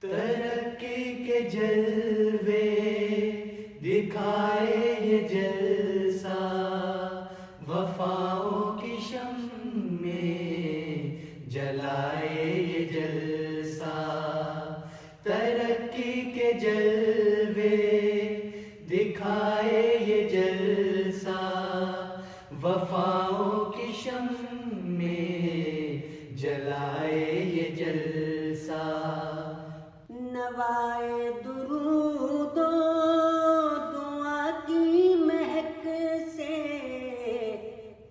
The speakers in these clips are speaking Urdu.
ترقی کے جلوے دکھائے یہ جلسہ، وفاؤں کی شمع جلائے یہ جلسہ۔ ترقی کے جلوے دکھائے یہ جلسہ، وفاؤں کی شمع جلائے یہ جلسہ۔ نوائے درود و دعا کی مہک سے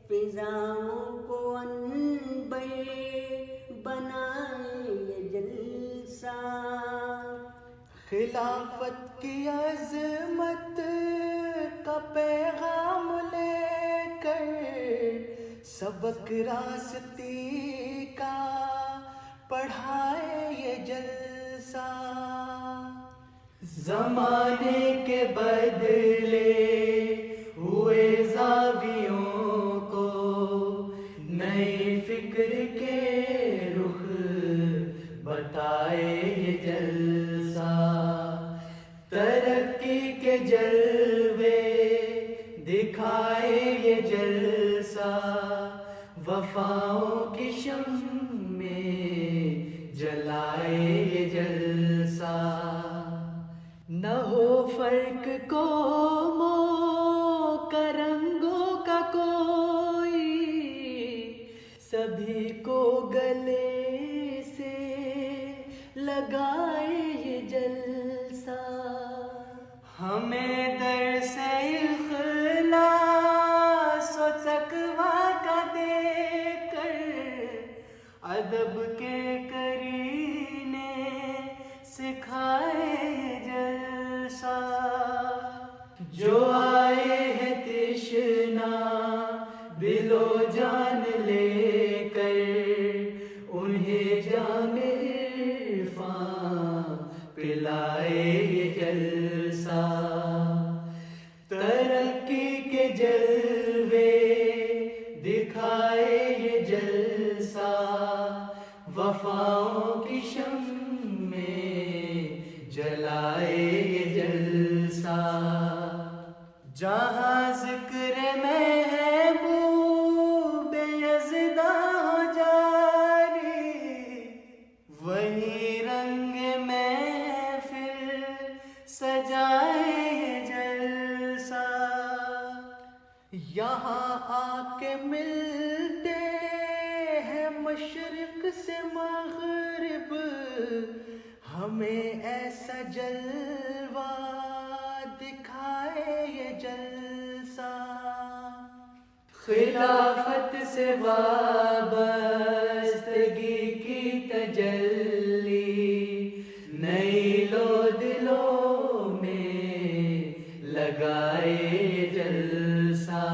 فضاؤں کو عنبر بنائے یہ جلسہ۔ خلافت کی عظمت کا پیغام لے کر سبق راستی کا پڑھائے یہ جلسہ۔ زمانے کے بدلے ہوئے زاویوں کو نئی فکر کے رخ بتائے یہ جلسہ۔ ترقی کے جلوے دکھائے یہ جلسہ، وفاؤں کی شمع جلائے یہ جلسہ۔ نہ ہو فرق قوموں کا رنگوں کا کوئی، سبھی کو گلے سے لگائے یہ جلسہ۔ ہمیں درس اخلاص و تقویٰ کا دے کر ادب کے کرینے سکھائے یہ جلسہ۔ جو آئے ہیں تشنا دل و جان لے کر، انہیں جام عرفان پلائے یہ جلسہ۔ ترقی کے جلوے دکھائے یہ جلسہ، وفاؤں کی شمع جلائے یہ جلسہ۔ جہاں ذکر محبوب یزداں جاری، وہی رنگ محفل سجائے یہ جلسہ۔ یہاں آ کے ملتے ہیں مشرق سے مغرب، ہمیں ایسا جلوہ دکھائے یہ جلسہ۔ خلافت سے وابستگی کی تجلی نئی لو دلوں میں لگائے یہ جلسہ۔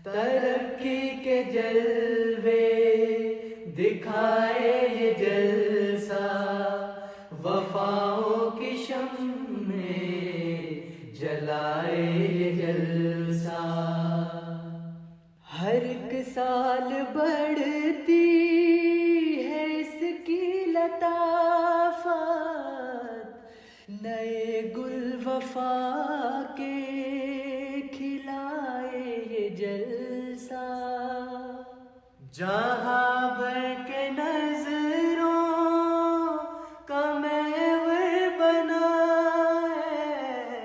ترقی کے جلوے دکھائے یہ جلسہ، وفاؤں کی شمع جلائے یہ جلسہ۔ ہر ایک سال بڑھتی ہے اس کی لطافت، نئے گل وفا کے کھلائے یہ جلسہ۔ جہاں بھر کے نظروں کا محور بنا ہے،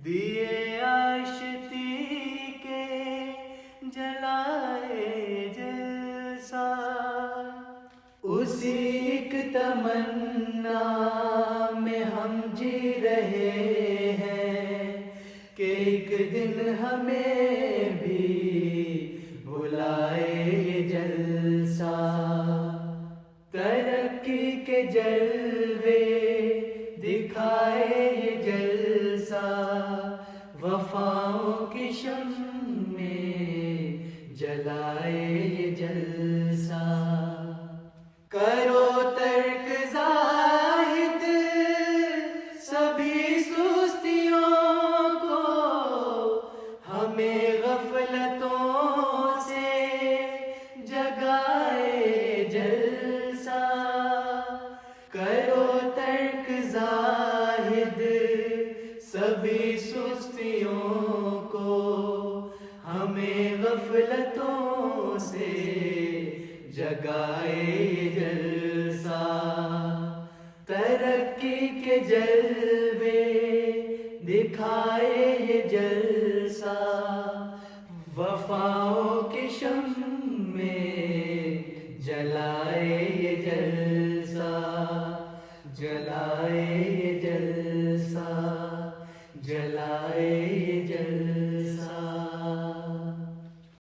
دیے آشتی کے جلائے جلسہ۔ اسی ایک تمنا میں ہم جی رہے ہیں کہ ایک دن ہمیں بھی بلائے یہ جلسہ۔ ترقی کے جلوے دکھائے یہ جلسہ، وفاؤں کی شمع جلائے یہ جلسہ۔ کرو ترک زاہد سبھی سستیوں کو، ہمیں غفلتوں سے جگائے جلسہ۔ کرو غفلتوں سے جگائے یہ جلسہ، ترقی کے جلوے دکھائے یہ جلسہ، وفاؤں کی شمع